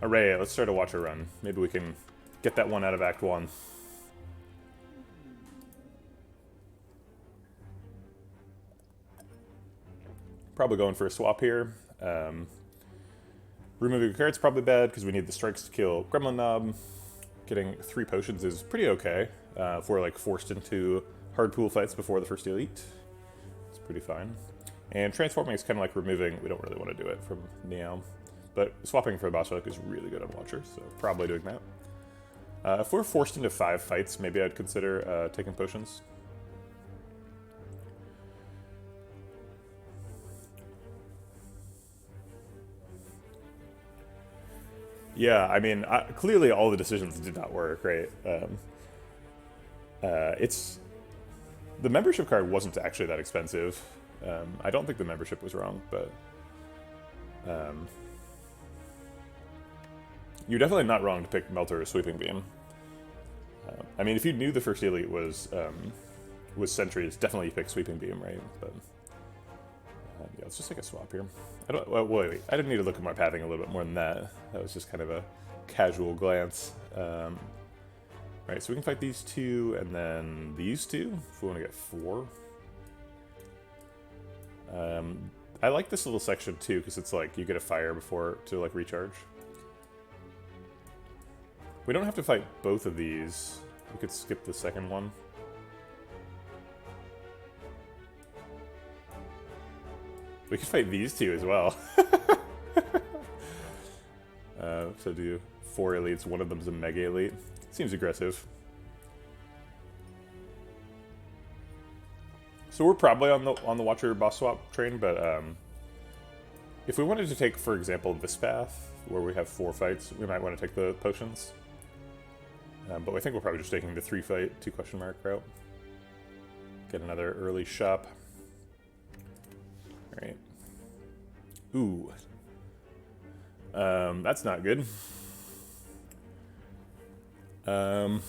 Alright, let's start a Watcher run. Maybe we can get that one out of Act 1. Probably going for a swap here. Removing a card's probably bad because we need the strikes to kill Gremlin Nob. Getting 3 potions is pretty okay if we're like forced into hard pool fights before the first elite. It's pretty fine. And transforming is kind of like removing. We don't really want to do it from Neom. But swapping for a boss relic is really good on Watcher, so probably doing that. If we're forced into 5 fights, maybe I'd consider taking potions. Yeah, I mean, clearly all the decisions did not work, right? It's... The membership card wasn't actually that expensive. I don't think the membership was wrong, but... You're definitely not wrong to pick Melter or Sweeping Beam. I mean, if you knew the first elite was Sentries, definitely pick Sweeping Beam, right? But yeah, let's just take a swap here. I don't. Well, wait. I didn't need to look at my pathing a little bit more than that. That was just kind of a casual glance. Right, so we can fight these 2 and then these 2 if we want to get 4. I like this little section too because it's like you get a fire before to like recharge. We don't have to fight both of these. We could skip the second one. We could fight these 2 as well. So do 4 elites, one of them's a mega elite. Seems aggressive. So we're probably on the Watcher boss swap train, but if we wanted to take, for example, this path, where we have 4 fights, we might want to take the potions. But I think we're probably just taking the 3 fight, 2 question mark route. Get another early shop. Alright. Ooh. That's not good. I'm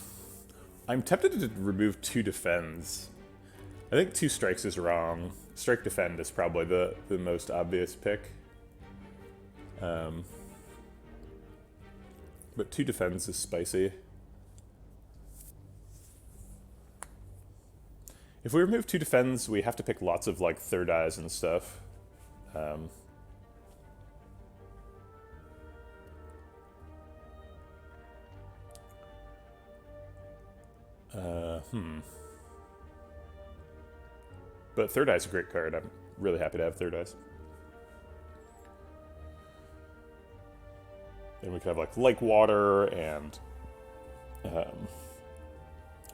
tempted to remove 2 defends. I think 2 strikes is wrong. Strike defend is probably the most obvious pick. But 2 defends is spicy. If we remove 2 defends, we have to pick lots of like 3rd eyes and stuff. But 3rd eye's a great card. I'm really happy to have 3rd eyes. Then we could have like water and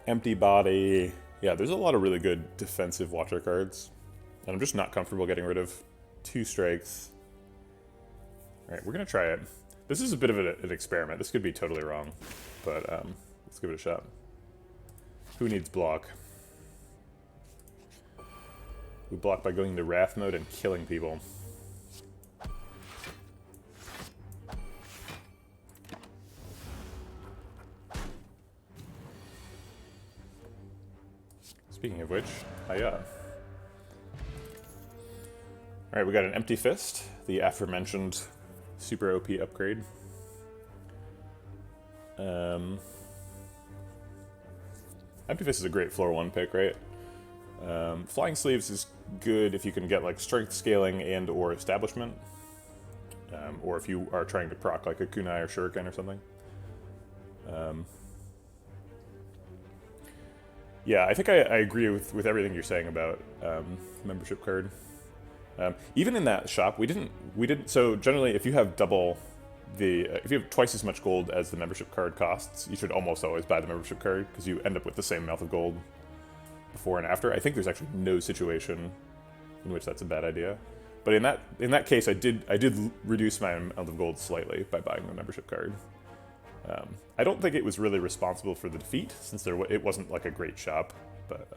empty body. Yeah, there's a lot of really good defensive Watcher cards. And I'm just not comfortable getting rid of 2 strikes. Alright, we're going to try it. This is a bit of an experiment. This could be totally wrong. But let's give it a shot. Who needs block? We block by going into Wrath mode and killing people. Speaking of which, hiya. Alright, we got an Empty Fist, the aforementioned super OP upgrade. Empty Fist is a great floor 1 pick, right? Flying Sleeves is good if you can get like strength scaling and or establishment. Or if you are trying to proc like a kunai or shuriken or something. Yeah, I think I agree with everything you're saying about membership card. Even in that shop, we didn't. So generally, if you have if you have twice as much gold as the membership card costs, you should almost always buy the membership card because you end up with the same amount of gold before and after. I think there's actually no situation in which that's a bad idea. But in that case, I did reduce my amount of gold slightly by buying the membership card. I don't think it was really responsible for the defeat, since it wasn't like a great shop, but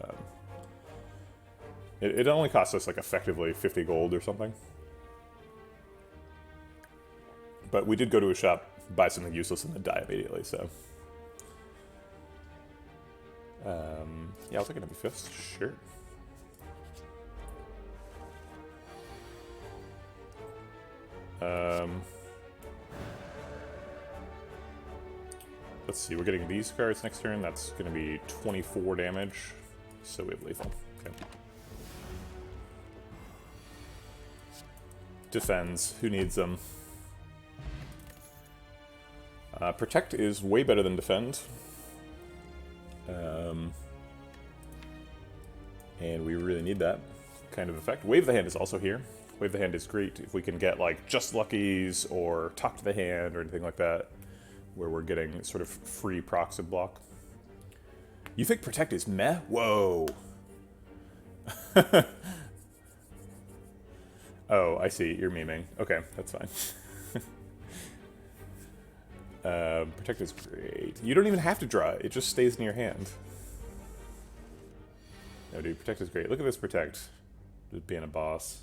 it only cost us like effectively 50 gold or something. But we did go to a shop, buy something useless, and then die immediately, so... yeah, I'll take another fist, sure. let's see, we're getting these cards next turn. That's going to be 24 damage. So we have lethal. Okay. Defends. Who needs them? Protect is way better than defend. And we really need that kind of effect. Wave the Hand is also here. Wave the Hand is great if we can get like just luckies or talk to the hand or anything like that, where we're getting sort of free procs of block. You think Protect is meh? Whoa. Oh, I see. You're memeing. Okay, that's fine. Protect is great. You don't even have to draw it. It just stays in your hand. No, dude, Protect is great. Look at this Protect. Just being a boss.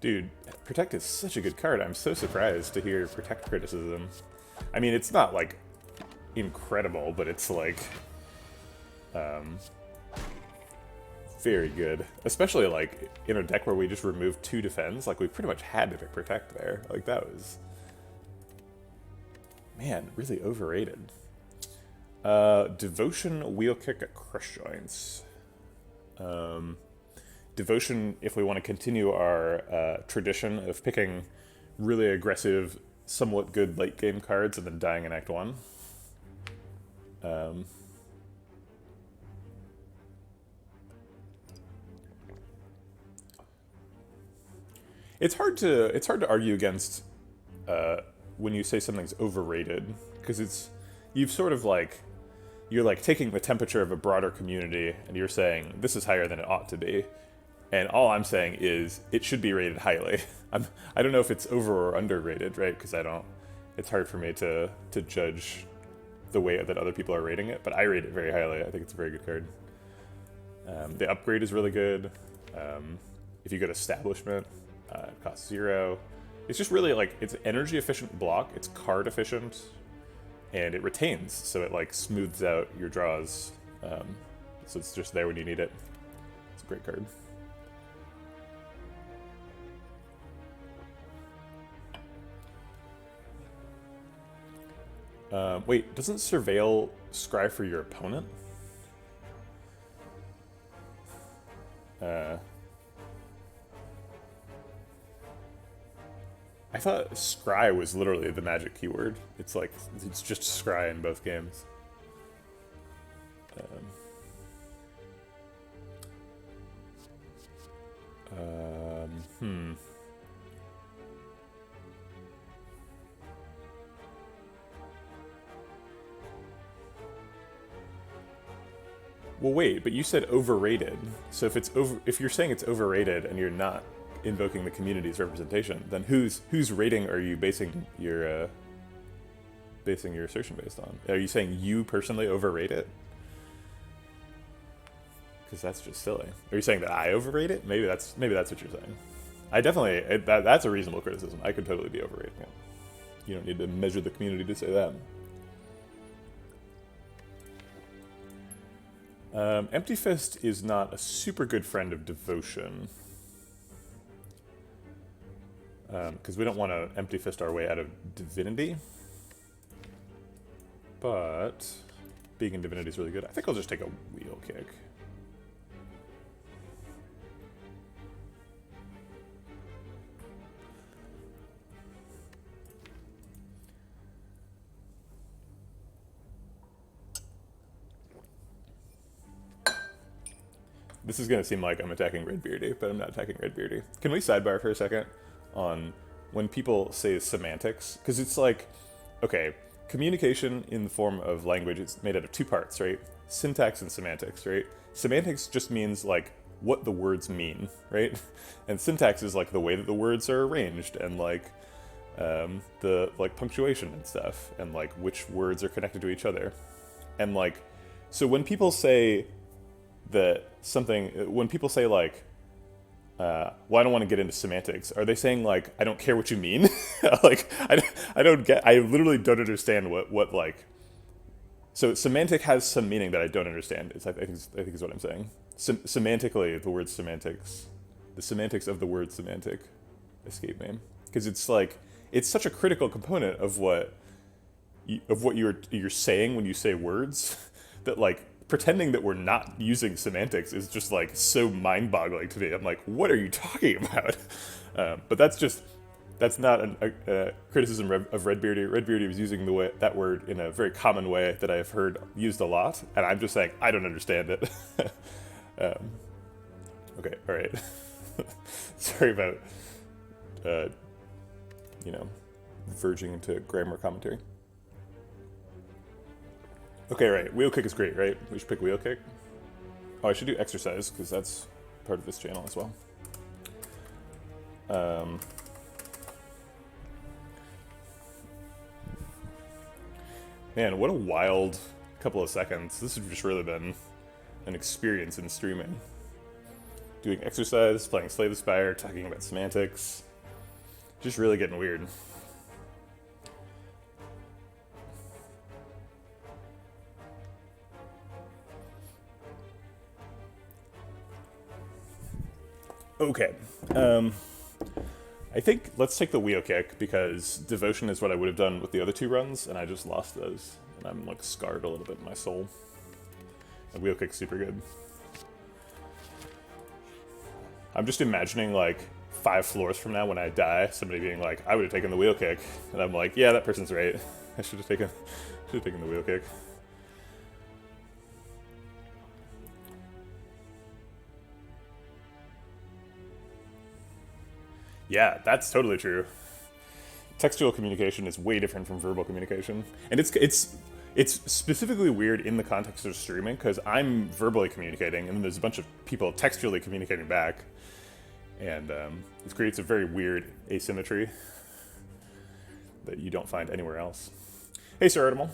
Dude, Protect is such a good card. I'm so surprised to hear Protect criticism. I mean, it's not, like, incredible, but it's, like, very good. Especially, like, in a deck where we just removed 2 defense. Like, we pretty much had to pick Protect there. Like, that was... Man, really overrated. Devotion, Wheel Kick at Crush Joints. Devotion, if we want to continue our tradition of picking really aggressive, somewhat good late game cards and then dying in Act 1. It's hard to argue against when you say something's overrated, because you've sort of like, you're like taking the temperature of a broader community and you're saying this is higher than it ought to be. And all I'm saying is it should be rated highly. I don't know if it's over or underrated, right? Because it's hard for me to judge the way that other people are rating it, but I rate it very highly. I think it's a very good card. The upgrade is really good. If you go to Establishment, it costs 0. It's just really like, it's energy efficient block, it's card efficient, and it retains, so it like smooths out your draws. So it's just there when you need it. It's a great card. Wait, doesn't Surveil scry for your opponent? I thought scry was literally the magic keyword. It's like, it's just scry in both games. Well, wait, but you said overrated. So if you're saying it's overrated and you're not invoking the community's representation, then whose rating are you basing your assertion based on? Are you saying you personally overrate it? Because that's just silly. Are you saying that I overrate it? Maybe that's what you're saying. I definitely that's a reasonable criticism. I could totally be overrating it. You don't need to measure the community to say that. Empty Fist is not a super good friend of Devotion. Because we don't want to Empty Fist our way out of Divinity. But being in Divinity is really good. I think I'll just take a Wheel Kick. This is going to seem like I'm attacking Redbeardy, but I'm not attacking Redbeardy. Can we sidebar for a second on when people say semantics? Because it's like, okay, communication in the form of language is made out of 2 parts, right? Syntax and semantics, right? Semantics just means like what the words mean, right? And syntax is like the way that the words are arranged and like the like punctuation and stuff and like which words are connected to each other. And like, so when people say that when people say like, well, I don't want to get into semantics, are they saying like, I don't care what you mean? Like, I don't get, I literally don't understand what like So semantic has some meaning that I don't understand. I think is what I'm saying. Semantically, the word semantics, the semantics of the word semantic, escape me, because it's like it's such a critical component of what you're saying when you say words that like pretending that we're not using semantics is just like so mind-boggling to me. I'm like, what are you talking about? But that's not a criticism of Redbeardy. Redbeardy was using that word in a very common way that I've heard used a lot, and I'm just saying I don't understand it. Okay, all right. Sorry about verging into grammar commentary. Okay, right. Wheel kick is great, right? We should pick wheel kick. Oh, I should do exercise because that's part of this channel as well. Man, what a wild couple of seconds. This has just really been an experience in streaming. Doing exercise, playing Slay the Spire, talking about semantics. Just really getting weird. Okay. I think let's take the wheel kick because devotion is what I would have done with the other two runs, and I just lost those. And I'm like scarred a little bit in my soul. The wheel kick's super good. I'm just imagining like 5 floors from now when I die, somebody being like, I would have taken the wheel kick. And I'm like, yeah, that person's right. I should have taken the wheel kick. Yeah, that's totally true. Textual communication is way different from verbal communication, and it's specifically weird in the context of streaming because I'm verbally communicating, and then there's a bunch of people textually communicating back, and it creates a very weird asymmetry that you don't find anywhere else. Hey, Sir Artemal.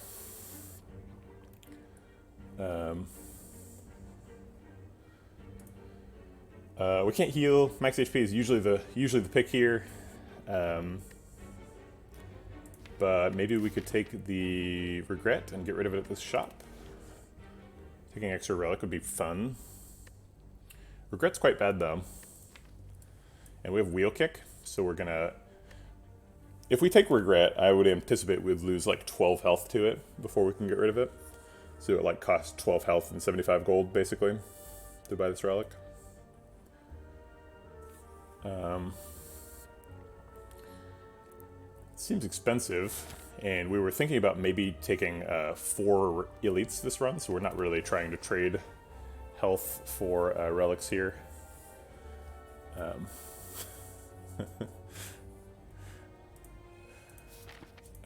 We can't heal. Max HP is usually the pick here, but maybe we could take the regret and get rid of it at this shop. Taking extra relic would be fun. Regret's quite bad though, and we have wheel kick, so we're gonna. If we take regret, I would anticipate we'd lose like 12 health to it before we can get rid of it. So it like costs 12 health and 75 gold basically to buy this relic. Seems expensive, and we were thinking about maybe taking 4 elites this run, so we're not really trying to trade health for relics here.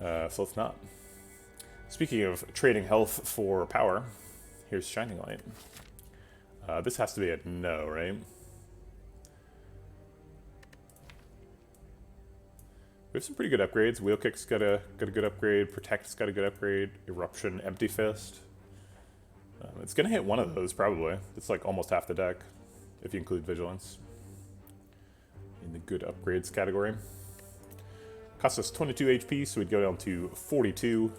So let's not. Speaking of trading health for power, here's Shining Light. This has to be a no, right? We have some pretty good upgrades. Wheel Kick's got a good upgrade. Protect's got a good upgrade. Eruption, Empty Fist. It's gonna hit one of those probably. It's like almost half the deck, if you include Vigilance in the good upgrades category. Costs us 22 HP, so we'd go down to 42.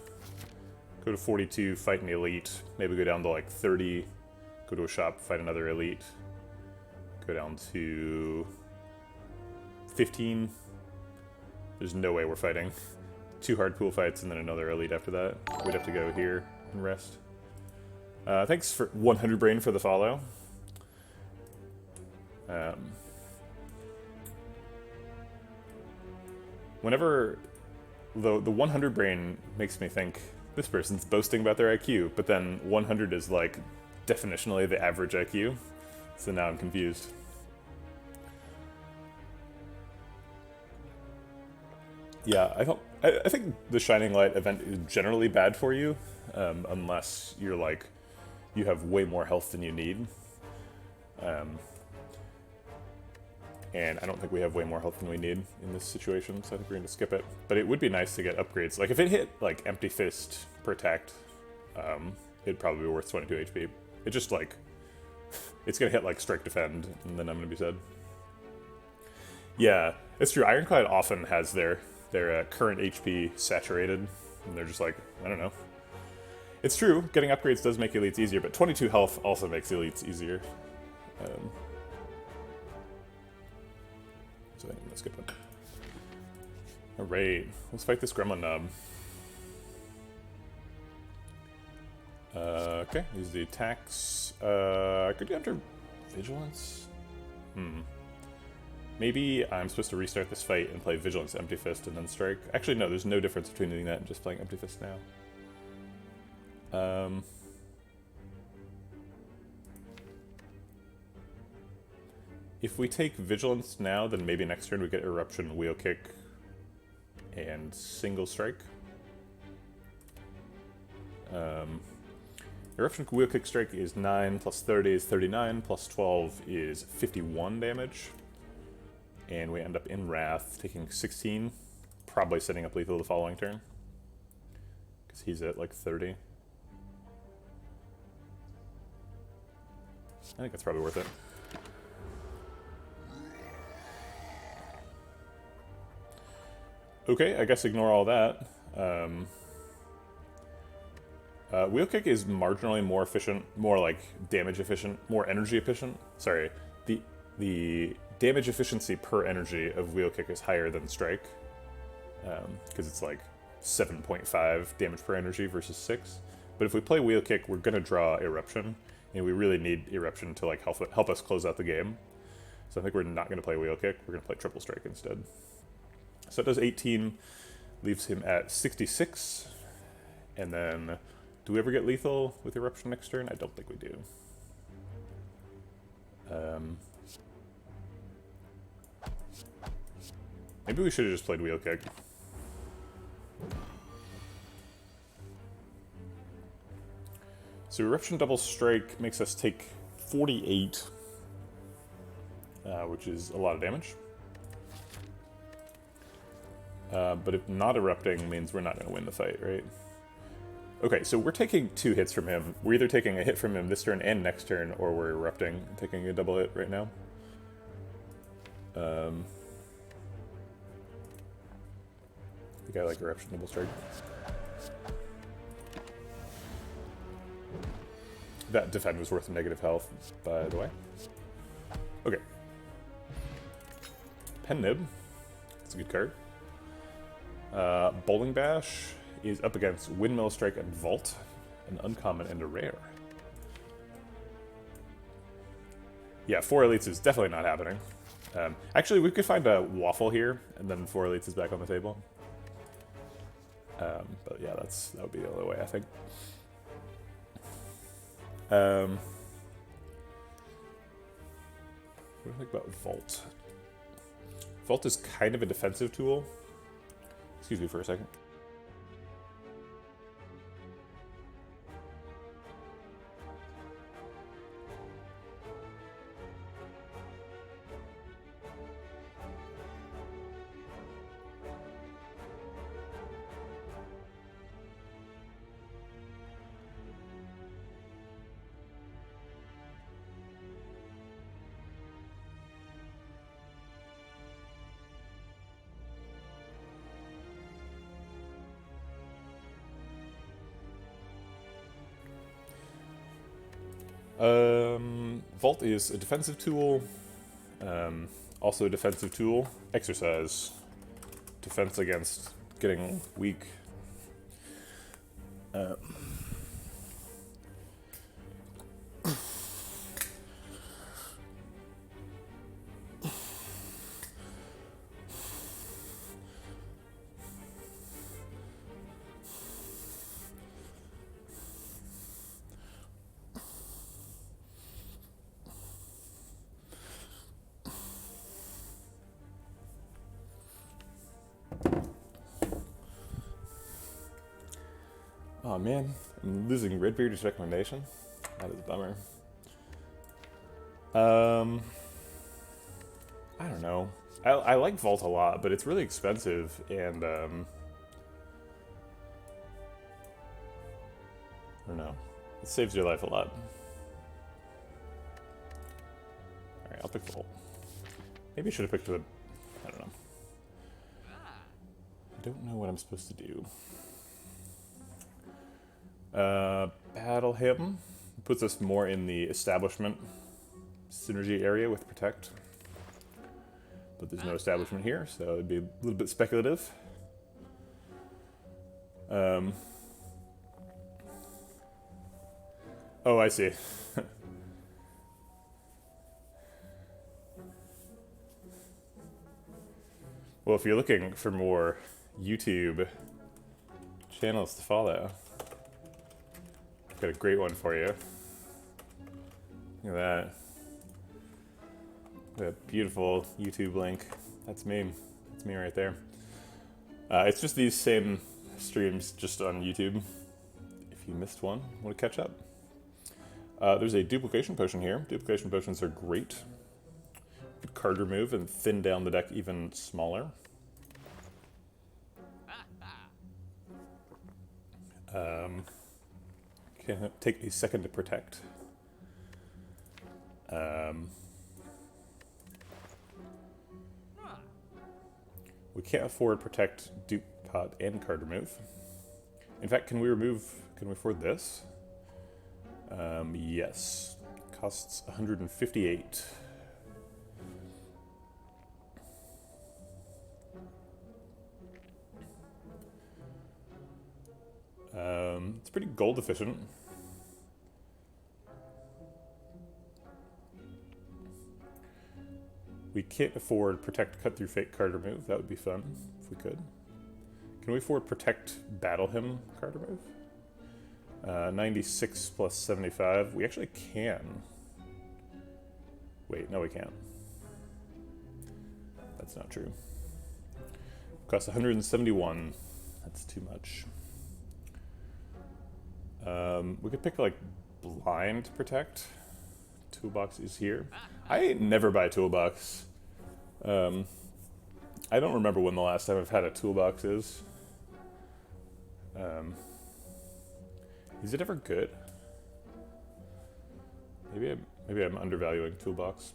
Go to 42, fight an elite. Maybe go down to like 30. Go to a shop, fight another elite. Go down to 15. There's no way we're fighting 2 hard pool fights and then another elite after that. We'd have to go here and rest. Thanks for 100 brain for the follow. Whenever the 100 brain makes me think this person's boasting about their IQ, but then 100 is like definitionally the average IQ, so now I'm confused. Yeah, I think the Shining Light event is generally bad for you, unless you're like, you have way more health than you need. And I don't think we have way more health than we need in this situation, so I think we're going to skip it. But it would be nice to get upgrades. Like, if it hit, like, Empty Fist, Protect, it'd probably be worth 22 HP. It just, like, it's going to hit, like, Strike Defend, and then I'm going to be sad. Yeah, it's true. Ironclad often has their current HP saturated, and they're just like, I don't know. It's true, getting upgrades does make elites easier, but 22 health also makes elites easier. So I think that's a good one. Alright, let's fight this Gremlin Nob. Okay, use the attacks. Could you enter Vigilance? Maybe I'm supposed to restart this fight and play Vigilance, Empty Fist, and then Strike. Actually, no, there's no difference between doing that and just playing Empty Fist now. If we take Vigilance now, then maybe next turn we get Eruption, Wheel Kick, and Single Strike. Eruption, Wheel Kick, Strike is 9, plus 30 is 39, plus 12 is 51 damage. And we end up in Wrath, taking 16, probably setting up lethal the following turn. Because he's at like 30. I think that's probably worth it. Okay, I guess ignore all that. Wheel Kick is marginally more efficient, more like damage efficient, more energy efficient. Sorry, the damage efficiency per energy of Wheel Kick is higher than Strike, because it's like 7.5 damage per energy versus 6. But if we play Wheel Kick, we're gonna draw Eruption, and we really need Eruption to like help us close out the game. So I think we're not gonna play Wheel Kick. We're gonna play Triple Strike instead. So it does 18, leaves him at 66, and then do we ever get lethal with Eruption next turn? I don't think we do. Maybe we should have just played Wheel Kick. So Eruption Double Strike makes us take 48, which is a lot of damage. But if not erupting means we're not going to win the fight, right? Okay, so we're taking 2 hits from him. We're either taking a hit from him this turn and next turn, or we're erupting and taking a double hit right now. I think I like Eruption Double Strike. That defend was worth negative health, by the way. Okay. Pen Nib. That's a good card. Bowling Bash is up against Windmill Strike and Vault, an uncommon and a rare. Yeah, 4 elites is definitely not happening. Actually, we could find a Waffle here, and then 4 elites is back on the table. But yeah, that would be the only way, I think. What do I think about Vault? Vault is kind of a defensive tool. Excuse me for a second. Vault is a defensive tool. Also a defensive tool. Exercise. Defense against getting weak. Oh man, I'm losing Redbeard's recommendation. That is a bummer. I don't know. I like Vault a lot, but it's really expensive, and I don't know. It saves your life a lot. Alright, I'll pick Vault. Maybe I should have picked the... I don't know. I don't know what I'm supposed to do. Battle him. Puts us more in the establishment synergy area with protect. But there's no establishment here, so it'd be a little bit speculative. Oh, I see. Well, if you're looking for more YouTube channels to follow, I've got a great one for you. Look at that. That beautiful YouTube link. That's me. That's me right there. It's just these same streams just on YouTube. If you missed one, want to catch up. There's a duplication potion here. Duplication potions are great. Good card remove and thin down the deck even smaller. Can take a second to protect. We can't afford protect, dupe pot, and card remove. In fact, can we afford this? Yes. Costs 158. It's pretty gold efficient. We can't afford protect, cut through fate, card remove. That would be fun if we could. Can we afford protect, battle him, card remove? 96 plus 75. We actually can. Wait, no we can't. That's not true. Costs 171. That's too much. We could pick like blind protect. Toolbox is here. I never buy toolbox. I don't remember when the last time I've had a toolbox is. Is it ever good? Maybe I'm undervaluing toolbox.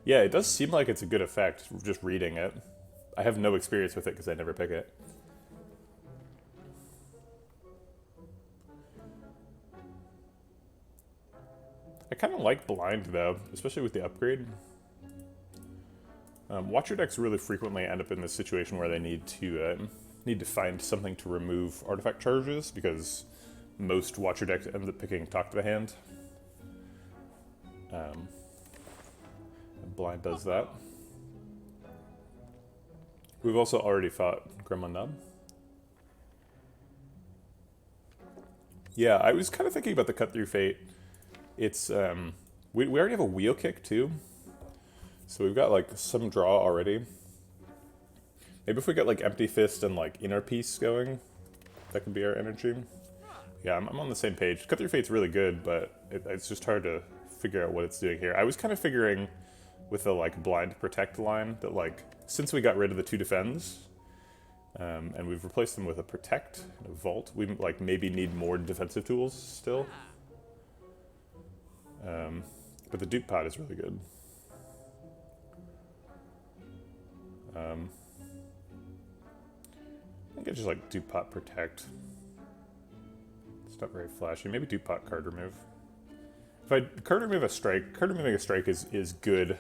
Yeah, it does seem like it's a good effect, just reading it. I have no experience with it because I never pick it. I kind of like blind though, especially with the upgrade. Watcher decks really frequently end up in this situation where they need to find something to remove artifact charges because most Watcher decks end up picking Talk to the Hand. Blind does that. We've also already fought Gremlin Nob. Yeah, I was kind of thinking about the Cut Through Fate. It's, we already have a wheel kick too. So we've got like some draw already. Maybe if we get like Empty Fist and like Inner Peace going, that could be our energy. Yeah, I'm on the same page. Cut Through Fate's really good, but it's just hard to figure out what it's doing here. I was kind of figuring with the like blind protect line that like, since we got rid of the 2 defends, and we've replaced them with a protect and a vault, we like maybe need more defensive tools still. But the dupe pot is really good. I think I just like dupe pot protect. It's not very flashy. Maybe dupe pot card remove. If I card remove a strike, card removing a strike is good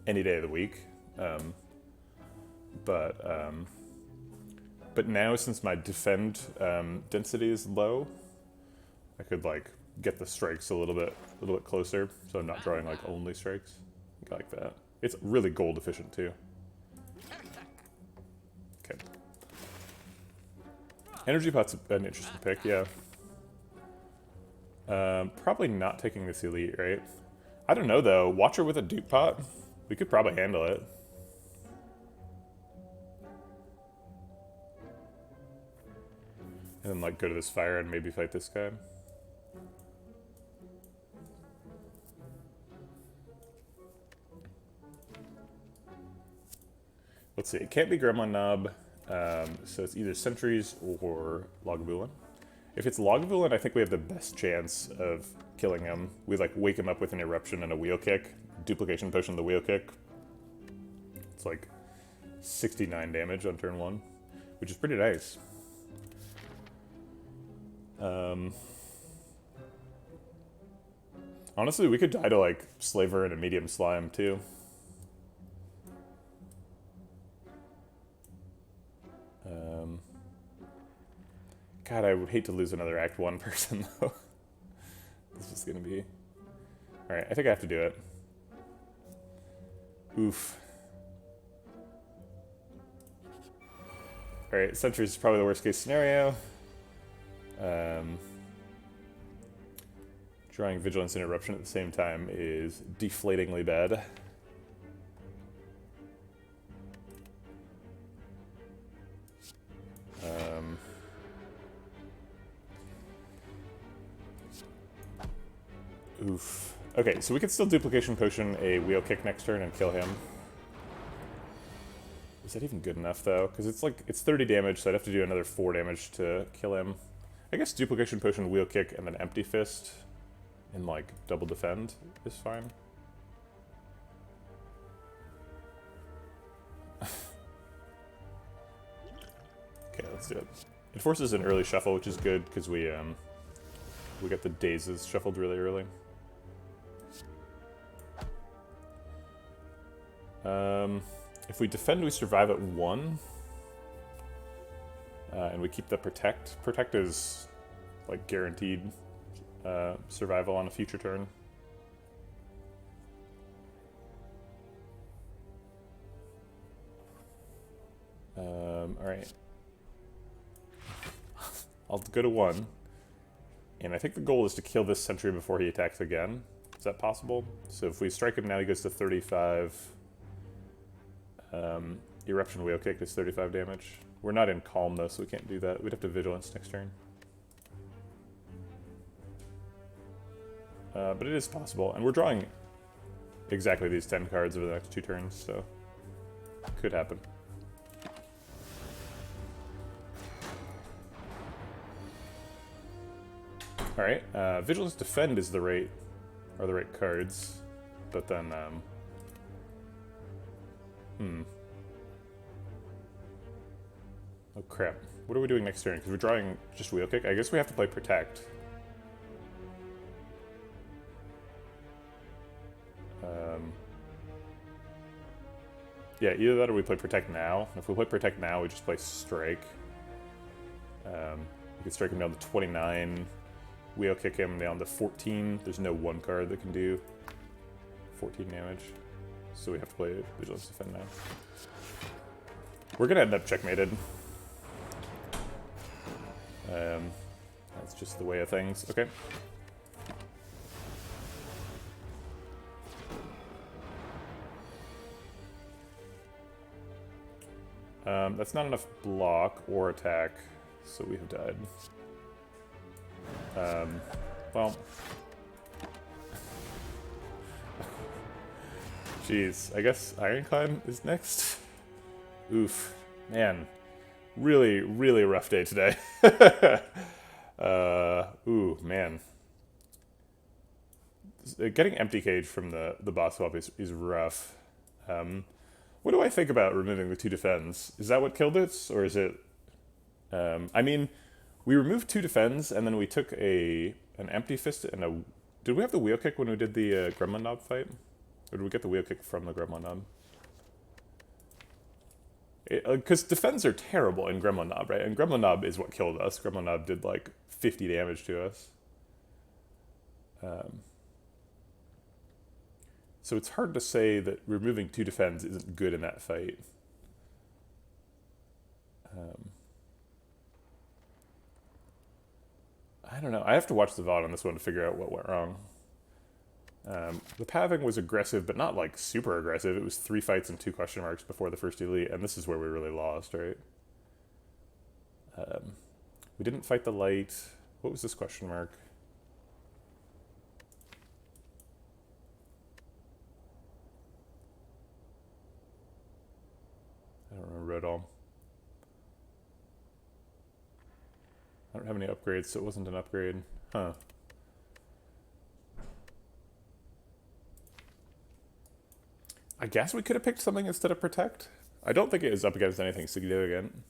any day of the week. But now since my defend density is low, I could like get the strikes a little bit closer, so I'm not drawing like only strikes. I like that. It's really gold efficient too. Okay. Energy pot's an interesting pick, yeah. Probably not taking this elite, right? I don't know though. Watcher with a dupe pot, we could probably handle it. And then like go to this fire and maybe fight this guy. Let's see, it can't be Gremlin Nob, so it's either Sentries or Lagavulin. If it's Lagavulin, I think we have the best chance of killing him. We like wake him up with an Eruption and a Wheel Kick, Duplication Potion, the Wheel Kick. It's like 69 damage on turn 1, which is pretty nice. Um, honestly, we could die to, like, Slaver and a medium slime, too. God, I would hate to lose another Act 1 person, though. This is gonna be... Alright, I think I have to do it. Oof. Alright, Sentry is probably the worst case scenario. Drawing Vigilance and Eruption at the same time is deflatingly bad. Oof. Okay, so we could still Duplication Potion a Wheel Kick next turn and kill him. Is that even good enough, though? Because it's like, it's 30 damage, so I'd have to do another 4 damage to kill him. I guess Duplication Potion, Wheel Kick, and then Empty Fist, and like, double defend is fine. Okay, let's do it. It forces an early shuffle, which is good, because we got the Dazes shuffled really early. If we defend, we survive at 1. And we keep the Protect. Protect is, like, guaranteed survival on a future turn. Alright. I'll go to 1. And I think the goal is to kill this Sentry before he attacks again. Is that possible? So if we strike him now, he goes to 35. Eruption Wheel Kick is 35 damage. We're not in Calm, though, so we can't do that. We'd have to Vigilance next turn. But it is possible. And we're drawing exactly these 10 cards over the next 2 turns, so could happen. Alright, Vigilance Defend is the right cards, but then, oh crap. What are we doing next turn? Because we're drawing just Wheel Kick. I guess we have to play Protect. Yeah, either that or we play Protect now. If we play Protect now, we just play Strike. We can strike him down to 29. Wheel Kick him down to 14. There's no 1 card that can do 14 damage. So we have to play Vigilance Defend now. We're gonna end up checkmated. That's just the way of things. Okay. That's not enough block or attack, so we have died. Well. Jeez, I guess Ironclad is next? Oof. Man. Really, really rough day today. Ooh, man. Getting Empty Cage from the boss swap is rough. What do I think about removing the 2 defends? Is that what killed it, or is it... I mean, we removed 2 defends, and then we took an Empty Fist and a... Did we have the Wheel Kick when we did the Gremlin Nob fight? Or did we get the Wheel Kick from the Gremlin Nob? Because defends are terrible in Gremlin Nob, right? And Gremlin Nob is what killed us. Gremlin Nob did like 50 damage to us. So it's hard to say that removing 2 defends isn't good in that fight. I don't know. I have to watch the VOD on this one to figure out what went wrong. The pathing was aggressive, but not like super aggressive. It was 3 fights and 2 question marks before the first elite, and this is where we really lost, right? We didn't fight the light. What was this question mark? I don't remember at all. I don't have any upgrades, so it wasn't an upgrade. Huh. I guess we could have picked something instead of Protect. I don't think it is up against anything significant.